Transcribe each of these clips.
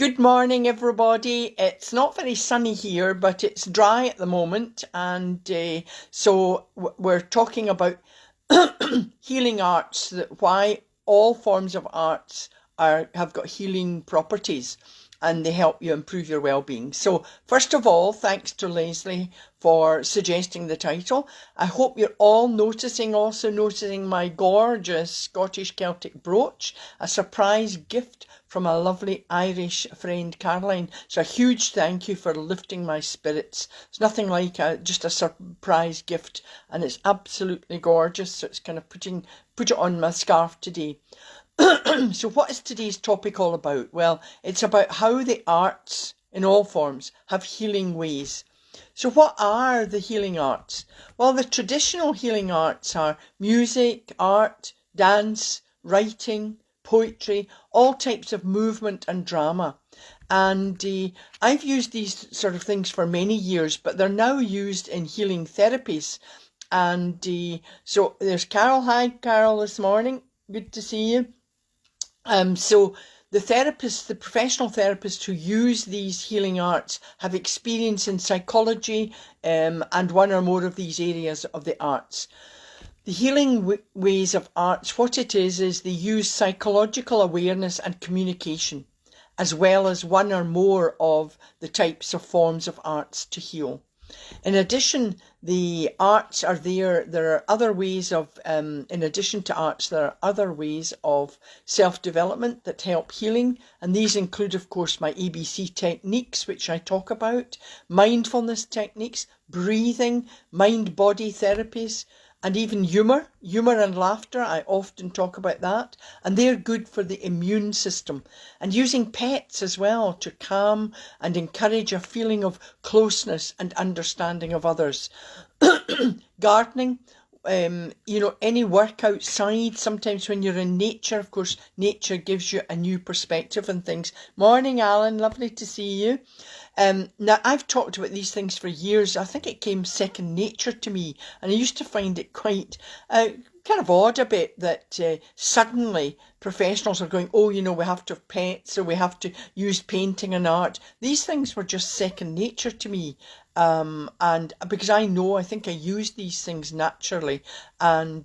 Good morning, everybody. It's not very sunny here, but it's dry at the moment. It's not very sunny here, but it's dry at the moment. And so we're talking about healing arts, why all forms of arts have got healing properties and they help you improve your well-being. So first of all, thanks to Leslie for suggesting the title. I hope you're all also noticing my gorgeous Scottish Celtic brooch, a surprise gift from a lovely Irish friend, Caroline. So a huge thank you for lifting my spirits. It's nothing like just a surprise gift, and it's absolutely gorgeous. So it's kind of put it on my scarf today. So what is today's topic all about? Well, it's about how the arts in all forms have healing ways. So what are the healing arts? Well, the traditional healing arts are music, art, dance, writing, poetry, all types of movement and drama. And I've used these sort of things for many years, but they're now used in healing therapies. And so there's Carol. Hi, Carol, this morning. Good to see you. So the professional therapists who use these healing arts have experience in psychology and one or more of these areas of the arts. The healing ways of arts, what it is they use psychological awareness and communication, as well as one or more of the types of forms of arts to heal. In addition, the arts are there. There are other ways of, in addition to arts, there are other ways of self-development that help healing. And these include, of course, my ABC techniques, which I talk about, mindfulness techniques, breathing, mind-body therapies, and even humour and laughter. I often talk about that, and they're good for the immune system. And using pets as well to calm and encourage a feeling of closeness and understanding of others. Gardening, any work outside, sometimes when you're in nature, of course, nature gives you a new perspective on things. Morning, Alan, lovely to see you. Now, I've talked about these things for years. I think it came second nature to me, and I used to find it quite kind of odd a bit that suddenly professionals are going, we have to have pets, so we have to use painting and art. These things were just second nature to me. And because I think I used these things naturally, and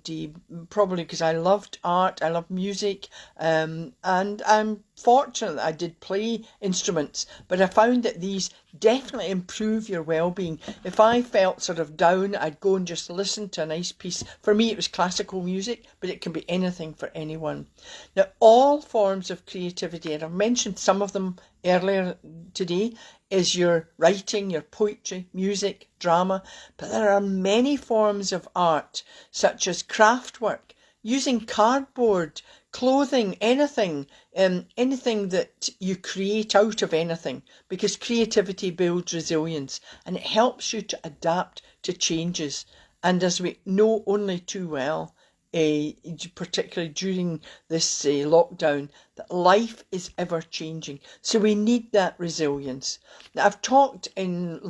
probably because I loved art, I love music, and I'm fortunate that I did play instruments, but I found that these definitely improve your well-being. If I felt sort of down, I'd go and just listen to a nice piece. For me, it was classical music, but it can be anything for anyone. Now, all forms of creativity, and I've mentioned some of them earlier today, is your writing, your poetry, music, drama, but there are many forms of art, such as craftwork, using cardboard, clothing, anything that you create out of anything, because creativity builds resilience and it helps you to adapt to changes. And as we know only too well, particularly during this lockdown, that life is ever changing. So we need that resilience. Now, I've talked in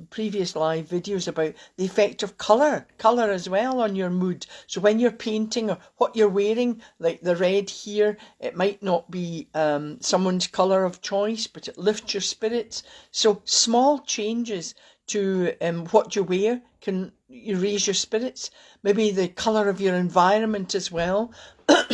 previous live videos about the effect of colour as well on your mood. So when you're painting or what you're wearing, like the red here, it might not be someone's colour of choice, but it lifts your spirits. So small changes to what you wear can raise your spirits. Maybe the colour of your environment as well.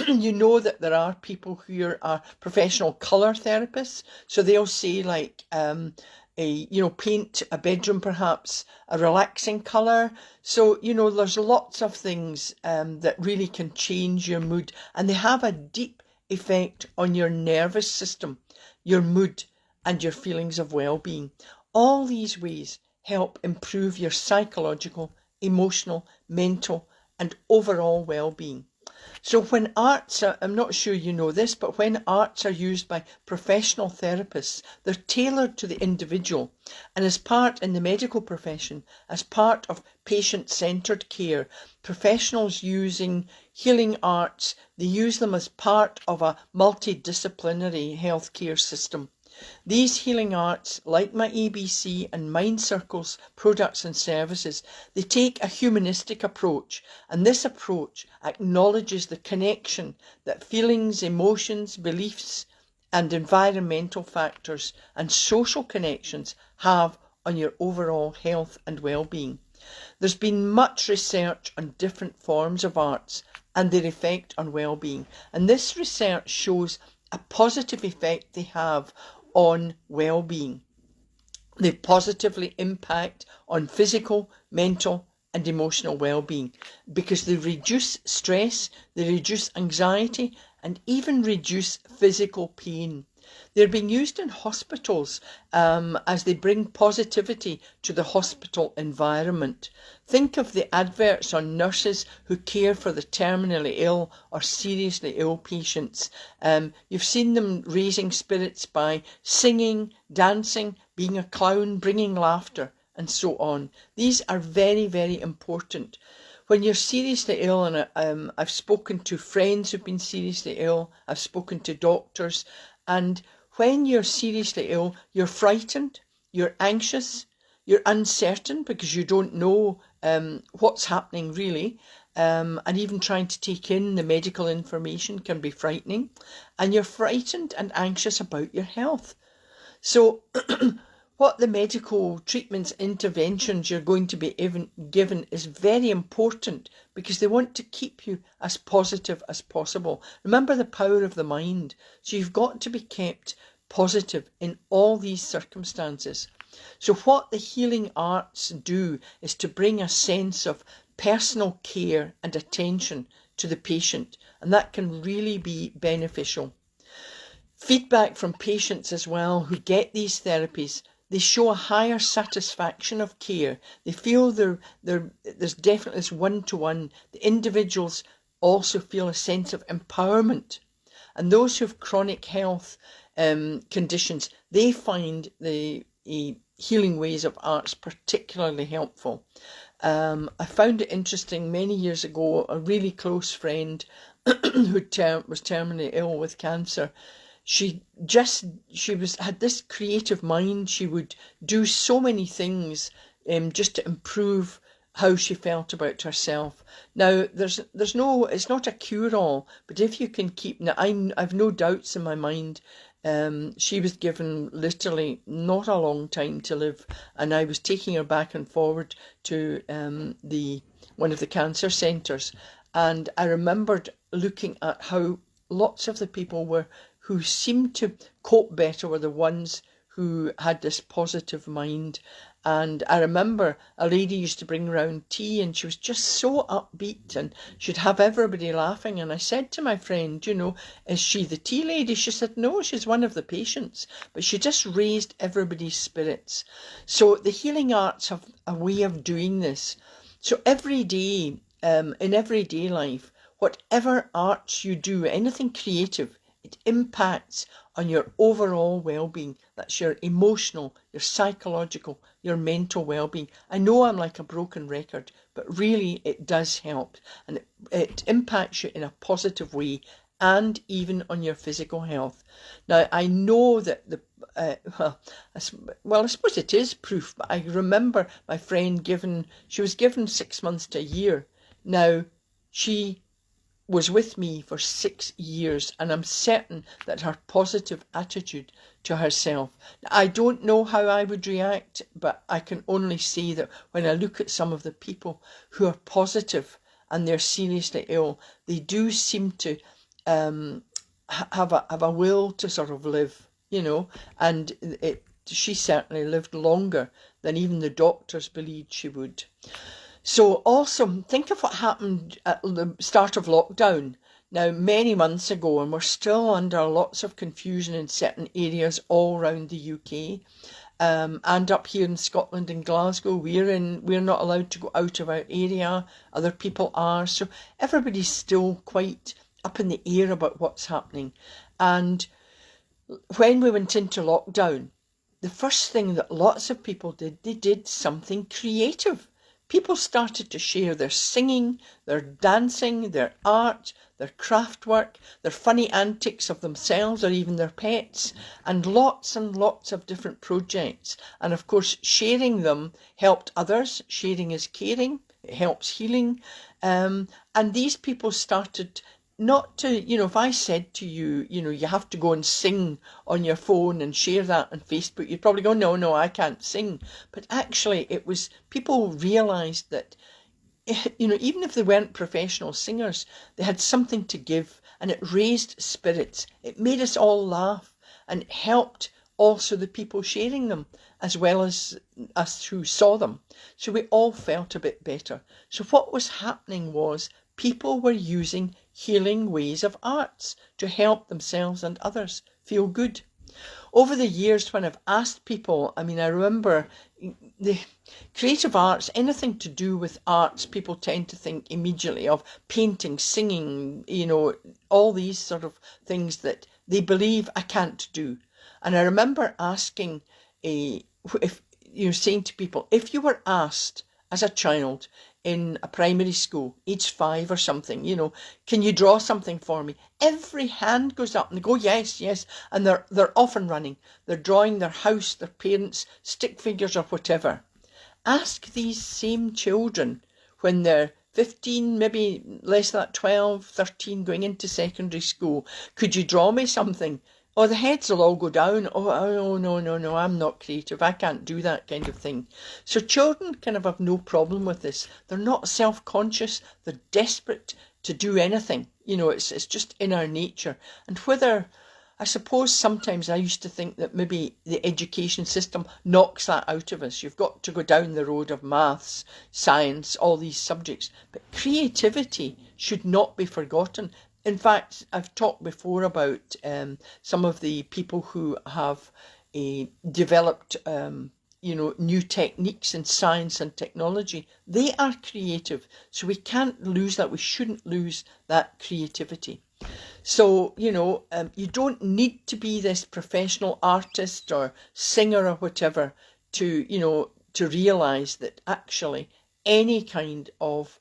You know that there are people who are professional colour therapists, so they'll say like paint a bedroom perhaps a relaxing colour. So there's lots of things that really can change your mood, and they have a deep effect on your nervous system, your mood, and your feelings of well-being. All these ways help improve your psychological, emotional, mental, and overall well-being. So when arts are, I'm not sure you know this, but when arts are used by professional therapists, they're tailored to the individual. And as part in the medical profession, as part of patient-centred care, professionals using healing arts, they use them as part of a multidisciplinary healthcare system. These healing arts, like my ABC and Mind Circles products and services, they take a humanistic approach, and this approach acknowledges the connection that feelings, emotions, beliefs and environmental factors and social connections have on your overall health and well-being. There's been much research on different forms of arts and their effect on well-being, and this research shows a positive effect they have on well-being. They positively impact on physical, mental and emotional well-being because they reduce stress, they reduce anxiety and even reduce physical pain. They're being used in hospitals as they bring positivity to the hospital environment. Think of the adverts on nurses who care for the terminally ill or seriously ill patients. You've seen them raising spirits by singing, dancing, being a clown, bringing laughter, and so on. These are very, very important. When you're seriously ill, and I've spoken to friends who've been seriously ill, I've spoken to doctors, and when you're seriously ill, you're frightened, you're anxious, you're uncertain because you don't know what's happening really, and even trying to take in the medical information can be frightening, and you're frightened and anxious about your health. So what the medical treatments, interventions you're going to be given is very important because they want to keep you as positive as possible. Remember the power of the mind. So you've got to be kept positive in all these circumstances. So what the healing arts do is to bring a sense of personal care and attention to the patient, and that can really be beneficial. Feedback from patients as well who get these therapies, they show a higher satisfaction of care. They feel there's definitely this one-to-one. The individuals also feel a sense of empowerment. And those who have chronic health conditions, they find the healing ways of arts particularly helpful. I found it interesting many years ago, a really close friend who was terminally ill with cancer. She had this creative mind. She would do so many things just to improve how she felt about herself. Now, there's no, it's not a cure-all, but if you can keep, now I've no doubts in my mind. She was given literally not a long time to live, and I was taking her back and forward to one of the cancer centres, and I remembered looking at how lots of the people who seemed to cope better were the ones who had this positive mind. And I remember a lady used to bring round tea and she was just so upbeat and she'd have everybody laughing. And I said to my friend, is she the tea lady? She said, no, she's one of the patients, but she just raised everybody's spirits. So the healing arts have a way of doing this. So every day, in everyday life, whatever arts you do, anything creative, it impacts on your overall well-being. That's your emotional, your psychological, your mental well-being. I know I'm like a broken record, but really it does help. And it impacts you in a positive way and even on your physical health. Now, I know that I suppose it is proof, but I remember my friend she was given 6 months to a year. Now, she was with me for 6 years, and I'm certain that her positive attitude to herself. I don't know how I would react, but I can only say that when I look at some of the people who are positive and they're seriously ill, they do seem to have a will to sort of live, and she certainly lived longer than even the doctors believed she would. So also think of what happened at the start of lockdown. Now, many months ago, and we're still under lots of confusion in certain areas all around the UK. And up here in Scotland, in Glasgow, we're not allowed to go out of our area. Other people are. So everybody's still quite up in the air about what's happening. And when we went into lockdown, the first thing that lots of people did, they did something creative. People started to share their singing, their dancing, their art, their craftwork, their funny antics of themselves or even their pets, and lots of different projects. And of course, sharing them helped others. Sharing is caring. It helps healing. And these people started not to, if I said to you, you have to go and sing on your phone and share that on Facebook, you'd probably go, no, I can't sing. But actually, it was, people realised that, even if they weren't professional singers, they had something to give, and it raised spirits. It made us all laugh, and it helped also the people sharing them, as well as us who saw them. So we all felt a bit better. So what was happening was people were using healing ways of arts to help themselves and others feel good. Over the years, when I've asked people, I remember the creative arts, anything to do with arts, people tend to think immediately of painting, singing, all these sort of things that they believe I can't do. And I remember asking, if you're saying to people, if you were asked as a child in a primary school, age 5 or something, can you draw something for me? Every hand goes up and they go, yes. And they're off and running. They're drawing their house, their parents, stick figures or whatever. Ask these same children when they're 15, maybe less than that, 12, 13, going into secondary school, could you draw me something? Oh, the heads will all go down. Oh, no, I'm not creative. I can't do that kind of thing. So children kind of have no problem with this. They're not self-conscious. They're desperate to do anything. It's just in our nature. And whether, I suppose sometimes I used to think that maybe the education system knocks that out of us. You've got to go down the road of maths, science, all these subjects. But creativity should not be forgotten. In fact, I've talked before about some of the people who have developed, new techniques in science and technology. They are creative. So we can't lose that. We shouldn't lose that creativity. So, you don't need to be this professional artist or singer or whatever to realise that actually any kind of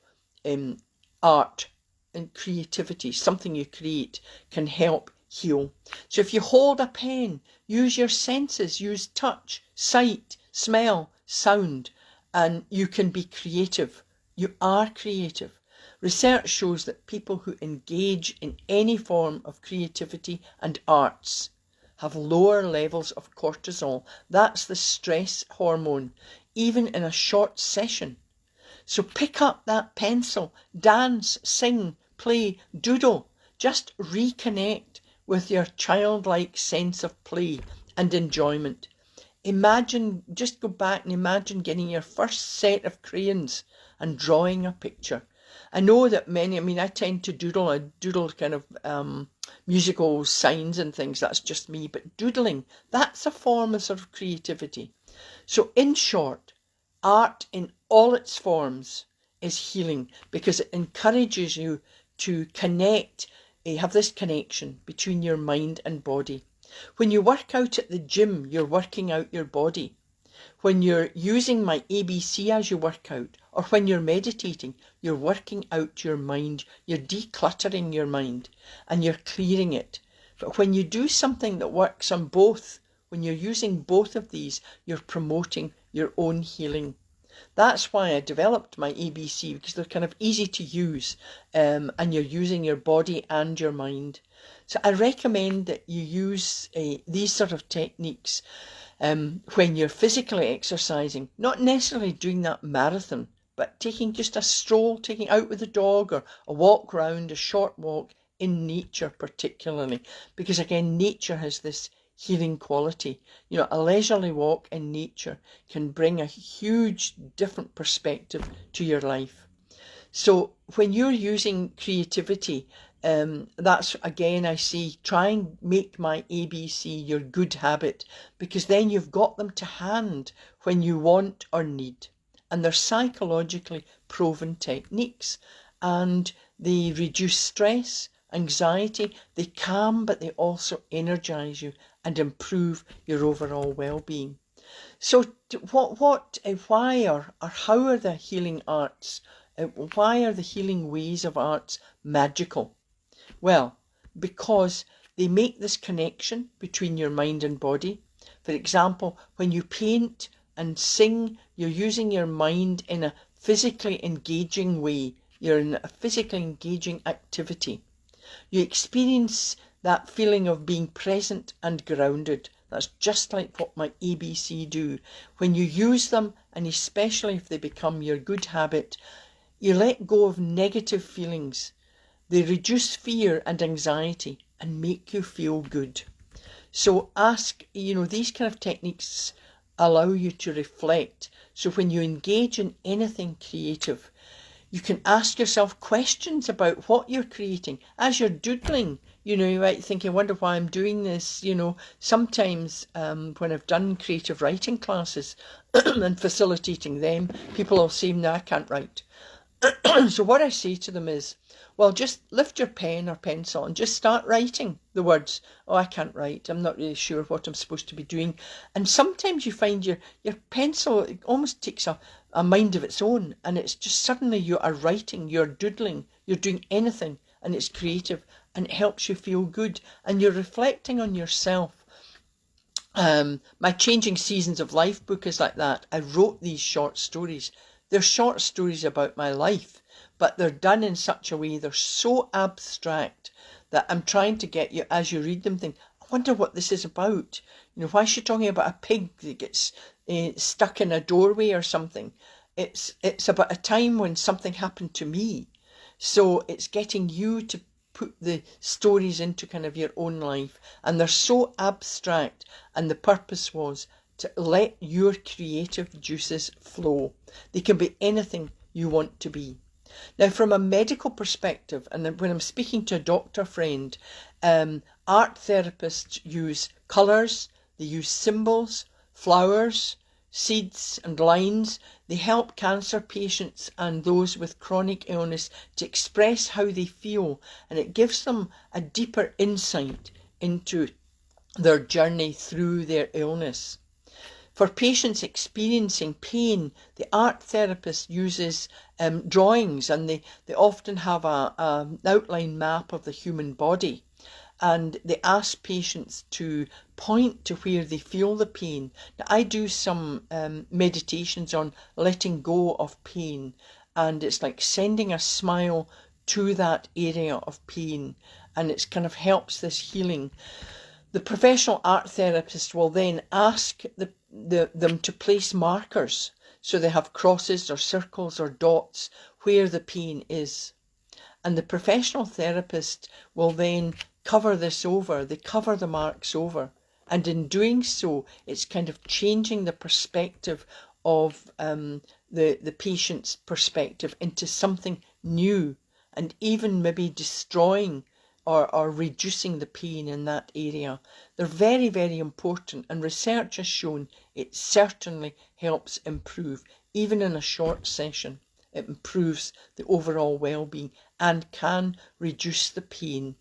art and creativity, something you create, can help heal. So if you hold a pen, use your senses, use touch, sight, smell, sound, and you can be creative. You are creative. Research shows that people who engage in any form of creativity and arts have lower levels of cortisol. That's the stress hormone, even in a short session. So pick up that pencil, dance, sing, play, doodle. Just reconnect with your childlike sense of play and enjoyment. Just go back and imagine getting your first set of crayons and drawing a picture. I know that I tend to doodle. I doodle kind of musical signs and things. That's just me. But doodling, that's a form of sort of creativity. So in short, art in all its forms is healing because it encourages you to connect, have this connection between your mind and body. When you work out at the gym, you're working out your body. When you're using my ABC as you work out, or when you're meditating, you're working out your mind, you're decluttering your mind and you're clearing it. But when you do something that works on both, when you're using both of these, you're promoting your own healing. That's why I developed my ABC, because they're kind of easy to use, and you're using your body and your mind. So I recommend that you use these sort of techniques when you're physically exercising, not necessarily doing that marathon, but taking just a stroll, taking out with the dog or a walk round, a short walk in nature particularly, because again, nature has this healing quality. A leisurely walk in nature can bring a huge different perspective to your life. So when you're using creativity, that's again, I see, try and make my ABC your good habit, because then you've got them to hand when you want or need. And they're psychologically proven techniques, and they reduce stress, anxiety, they calm, but they also energize you and improve your overall well-being. So why or how are the healing arts, why are the healing ways of arts magical? Well, because they make this connection between your mind and body. For example, when you paint and sing, you're using your mind in a physically engaging way. You're in a physically engaging activity. You experience that feeling of being present and grounded. That's just like what my ABC do. When you use them, and especially if they become your good habit, you let go of negative feelings. They reduce fear and anxiety and make you feel good. So these kind of techniques allow you to reflect. So when you engage in anything creative, you can ask yourself questions about what you're creating. As you're doodling, you might think, I wonder why I'm doing this. Sometimes when I've done creative writing classes and facilitating them, people will say, no, I can't write. So what I say to them is, well, just lift your pen or pencil and just start writing the words. Oh, I can't write. I'm not really sure what I'm supposed to be doing. And sometimes you find your pencil, it almost takes a mind of its own. And it's just suddenly you are writing, you're doodling, you're doing anything. And it's creative and it helps you feel good. And you're reflecting on yourself. My Changing Seasons of Life book is like that. I wrote these short stories. They're short stories about my life, but they're done in such a way, they're so abstract that I'm trying to get you, as you read them, think, I wonder what this is about. Why is she talking about a pig that gets stuck in a doorway or something? It's about a time when something happened to me. So it's getting you to put the stories into kind of your own life. And they're so abstract. And the purpose was to let your creative juices flow. They can be anything you want to be. Now, from a medical perspective, and when I'm speaking to a doctor friend, art therapists use colours, they use symbols, flowers, seeds and lines. They help cancer patients and those with chronic illness to express how they feel, and it gives them a deeper insight into their journey through their illness. For patients experiencing pain, the art therapist uses drawings, and they often have an outline map of the human body. And they ask patients to point to where they feel the pain. Now, I do some meditations on letting go of pain, and it's like sending a smile to that area of pain, and it kind of helps this healing. The professional art therapist will then ask them to place markers. So they have crosses or circles or dots where the pain is. And the professional therapist will then cover this over. They cover the marks over. And in doing so, it's kind of changing the perspective of the patient's perspective into something new, and even maybe destroying or reducing the pain in that area. They're very, very important, and research has shown it certainly helps improve, even in a short session. It improves the overall well-being and can reduce the pain.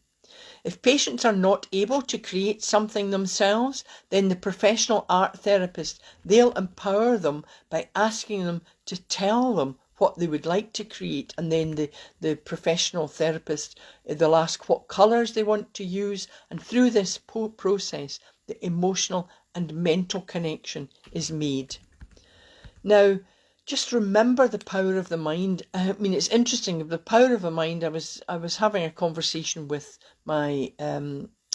If patients are not able to create something themselves, then the professional art therapist, they'll empower them by asking them to tell them what they would like to create, and then the professional therapist, they'll ask what colours they want to use, and through this process the emotional and mental connection is made. Now, just remember the power of the mind. I mean, it's interesting, the power of the mind. I was having a conversation with my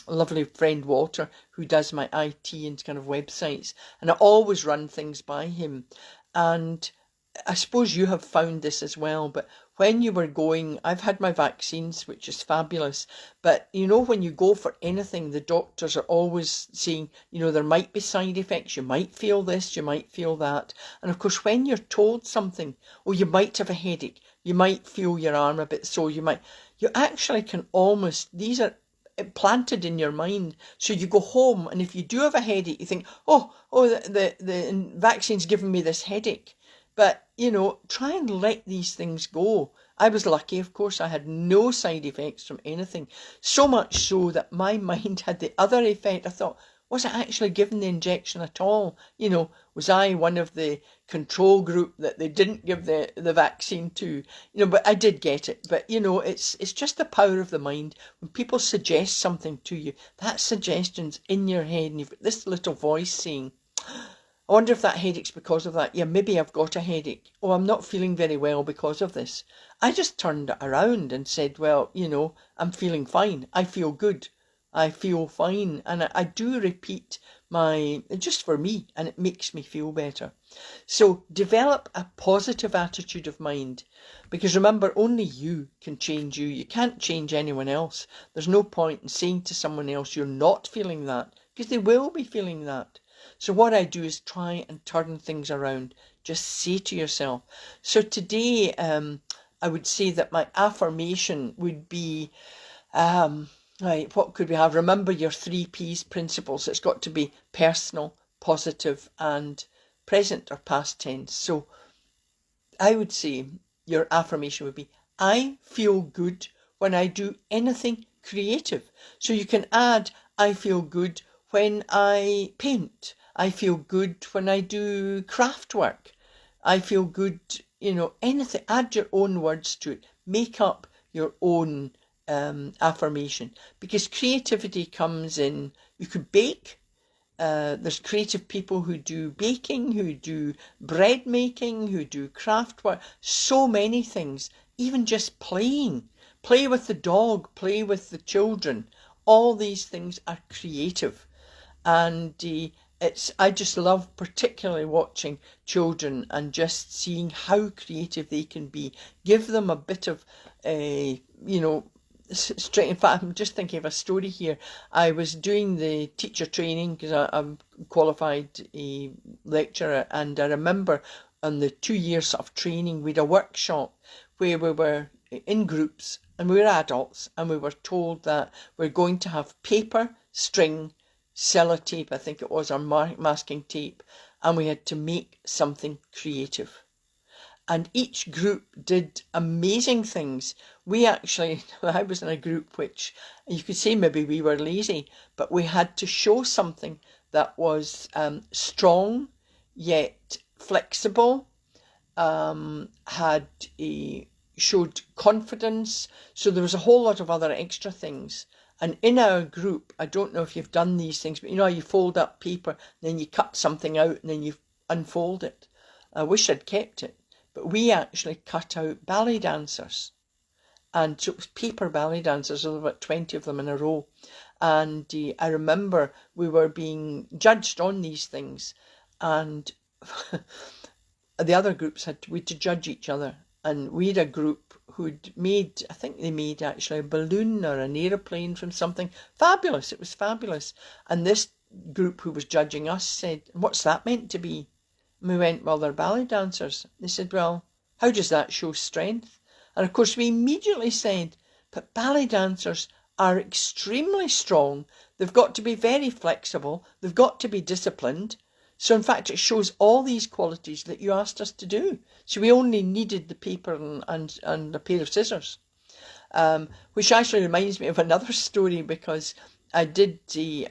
lovely friend Walter, who does my IT and kind of websites, and I always run things by him. And I suppose you have found this as well, but when you were going, I've had my vaccines, which is fabulous, but when you go for anything, the doctors are always saying, there might be side effects, you might feel this, you might feel that. And of course, when you're told something, you might have a headache, you might feel your arm a bit sore, you actually can almost, these are planted in your mind. So you go home, and if you do have a headache, you think, the vaccine's given me this headache. But, try and let these things go. I was lucky, of course, I had no side effects from anything. So much so that my mind had the other effect. I thought, was I actually given the injection at all? Was I one of the control group that they didn't give the vaccine to? But I did get it. But, it's just the power of the mind. When people suggest something to you, that suggestion's in your head, and you've got this little voice saying, I wonder if that headache's because of that. Yeah, maybe I've got a headache. Oh, I'm not feeling very well because of this. I just turned it around and said, well, I'm feeling fine. I feel good. I feel fine. And I do repeat just for me, and it makes me feel better. So develop a positive attitude of mind, because remember, only you can change you. You can't change anyone else. There's no point in saying to someone else you're not feeling that, because they will be feeling that. So what I do is try and turn things around. Just say to yourself. So today, I would say that my affirmation would be, right, what could we have? Remember your 3Ps principles. It's got to be personal, positive, and present or past tense. So I would say your affirmation would be, I feel good when I do anything creative. So you can add, I feel good when I paint. I feel good when I do craftwork. I feel good, anything. Add your own words to it. Make up your own affirmation. Because creativity comes in, you could bake. There's creative people who do baking, who do bread making, who do craft work, so many things. Even just playing. Play with the dog, play with the children. All these things are creative. And I just love particularly watching children and just seeing how creative they can be. Give them a bit of, straight. In fact, I'm just thinking of a story here. I was doing the teacher training because I'm qualified lecturer, and I remember on the 2 years of training, we had a workshop where we were in groups and we were adults, and we were told that we're going to have paper, string, sellotape, I think it was, or masking tape, and we had to make something creative. And each group did amazing things. I was in a group which you could say maybe we were lazy, but we had to show something that was strong yet flexible, showed confidence. So there was a whole lot of other extra things. And in our group, I don't know if you've done these things, but you know how you fold up paper, then you cut something out and then you unfold it. I wish I'd kept it. But we actually cut out ballet dancers. And so it was paper ballet dancers, there were about 20 of them in a row. And I remember we were being judged on these things. And the other groups we had to judge each other. And we had a group who'd made, I think they made actually a balloon or an aeroplane from something. Fabulous, it was fabulous. And this group who was judging us said, what's that meant to be? And we went, well, they're ballet dancers. They said, well, how does that show strength? And of course we immediately said, but ballet dancers are extremely strong. They've got to be very flexible. They've got to be disciplined. So in fact, it shows all these qualities that you asked us to do. So we only needed the paper and a pair of scissors. Which actually reminds me of another story, because I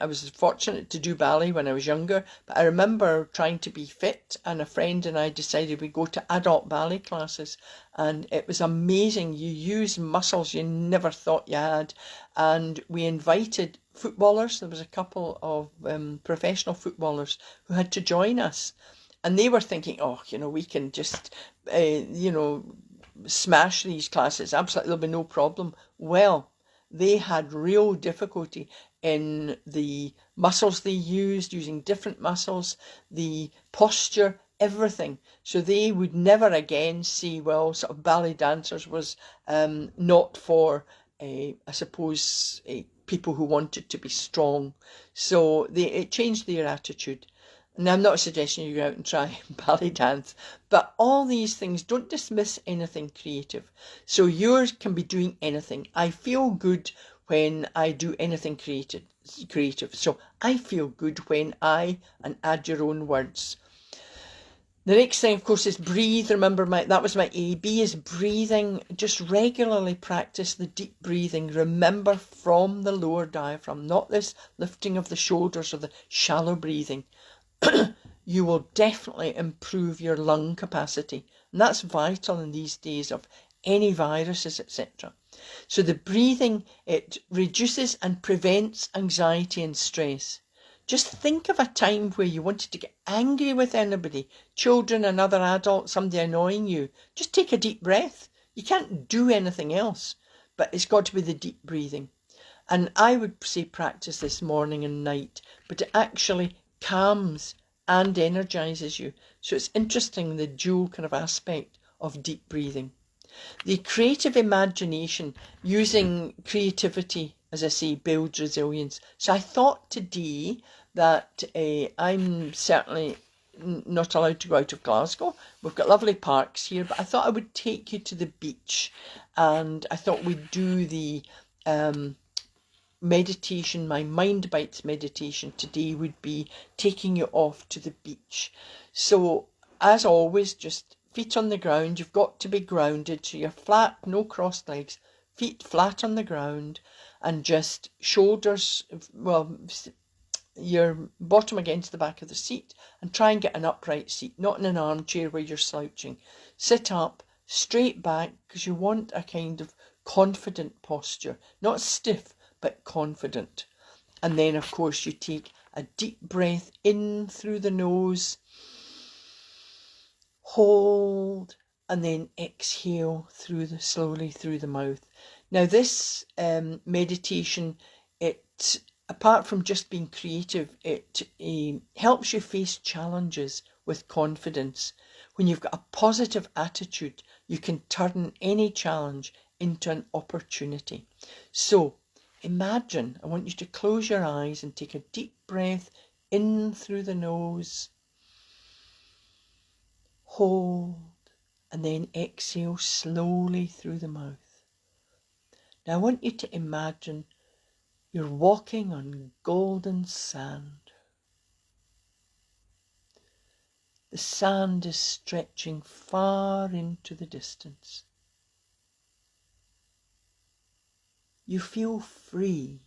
was fortunate to do ballet when I was younger, but I remember trying to be fit, and a friend and I decided we'd go to adult ballet classes, and it was amazing. You use muscles you never thought you had, and we invited footballers. There was a couple of professional footballers who had to join us, and they were thinking, we can just, smash these classes. Absolutely, there'll be no problem. Well, they had real difficulty in the muscles they used, using different muscles, the posture, everything. So they would never again see, well, sort of ballet dancers was not for, I suppose, people who wanted to be strong. So it changed their attitude. And I'm not suggesting you go out and try ballet dance, but all these things, don't dismiss anything creative. So yours can be doing anything. I feel good when I do anything creative. So I feel good when and add your own words. The next thing, of course, is breathe. Remember, that was my A. B is breathing. Just regularly practice the deep breathing. Remember, from the lower diaphragm, not this lifting of the shoulders or the shallow breathing. You will definitely improve your lung capacity. And that's vital in these days of any viruses, etc. So the breathing, it reduces and prevents anxiety and stress. Just think of a time where you wanted to get angry with anybody, children, another adult, somebody annoying you. Just take a deep breath. You can't do anything else, but it's got to be the deep breathing. And I would say practice this morning and night, but it actually calms and energizes you. So it's interesting, the dual kind of aspect of deep breathing. The creative imagination, using creativity, as I say, builds resilience. So I thought today that I'm certainly not allowed to go out of Glasgow. We've got lovely parks here, but I thought I would take you to the beach, and I thought we'd do the meditation. My MindBites meditation today would be taking you off to the beach. So as always, just feet on the ground. You've got to be grounded, so you're flat, no crossed legs, feet flat on the ground, and just shoulders, well, your bottom against the back of the seat, and try and get an upright seat, not in an armchair where you're slouching. Sit up, straight back, because you want a kind of confident posture, not stiff, but confident. And then, of course, you take a deep breath in through the nose, hold, and then exhale slowly through the mouth. Now, this meditation, it, apart from just being creative, it helps you face challenges with confidence. When you've got a positive attitude, you can turn any challenge into an opportunity. So imagine, I want you to close your eyes and take a deep breath in through the nose, hold, and then exhale slowly through the mouth. Now I want you to imagine you're walking on golden sand. The sand is stretching far into the distance. You feel free.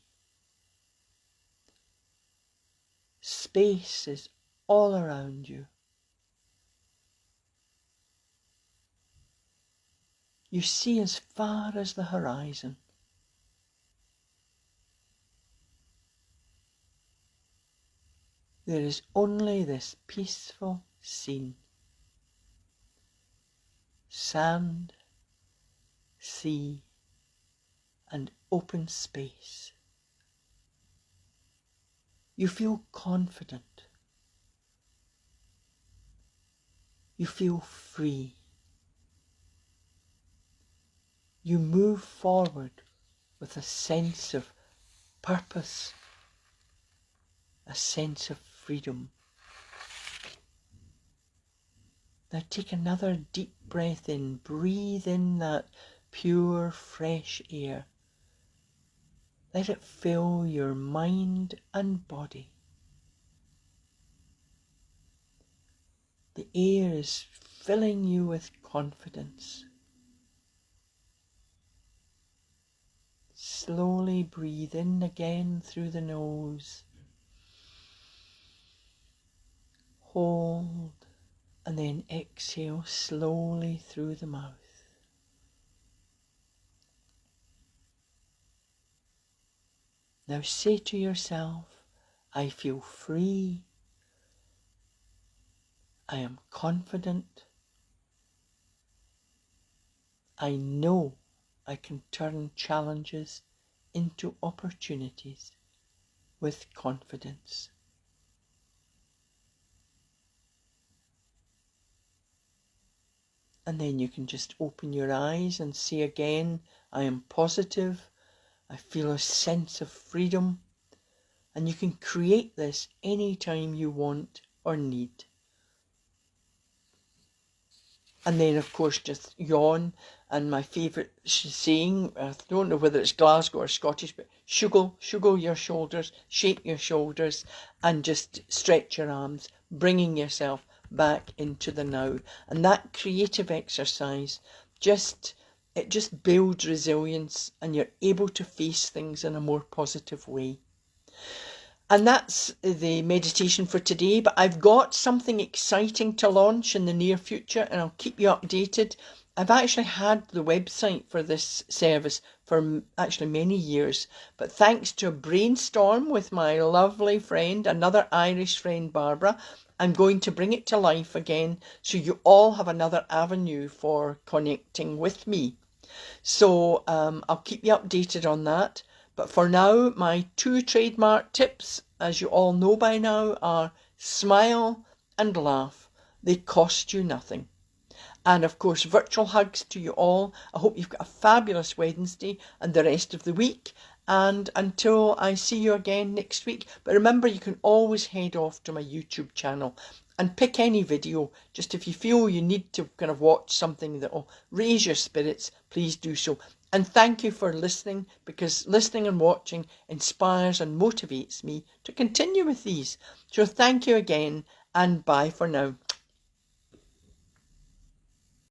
Space is all around you. You see as far as the horizon. There is only this peaceful scene. Sand, sea, and open space. You feel confident. You feel free. You move forward with a sense of purpose, a sense of freedom. Now take another deep breath in. Breathe in that pure, fresh air. Let it fill your mind and body. The air is filling you with confidence. Slowly breathe in again through the nose. Hold, and then exhale slowly through the mouth. Now say to yourself, I feel free, I am confident, I know I can turn challenges into opportunities with confidence. And then you can just open your eyes and say again, I am positive, I feel a sense of freedom, and you can create this anytime you want or need. And then, of course, just yawn. And my favourite saying, I don't know whether it's Glasgow or Scottish, but shuggle your shoulders, shake your shoulders, and just stretch your arms, bringing yourself back into the now. And that creative exercise, it just builds resilience, and you're able to face things in a more positive way. And that's the meditation for today, but I've got something exciting to launch in the near future, and I'll keep you updated. I've actually had the website for this service for actually many years, but thanks to a brainstorm with my lovely friend, another Irish friend, Barbara, I'm going to bring it to life again so you all have another avenue for connecting with me. So I'll keep you updated on that. But for now, my 2 trademark tips, as you all know by now, are smile and laugh. They cost you nothing. And of course, virtual hugs to you all. I hope you've got a fabulous Wednesday and the rest of the week. And until I see you again next week. But remember, you can always head off to my YouTube channel and pick any video. Just if you feel you need to kind of watch something that will raise your spirits, please do so. And thank you for listening, because listening and watching inspires and motivates me to continue with these. So thank you again, and bye for now.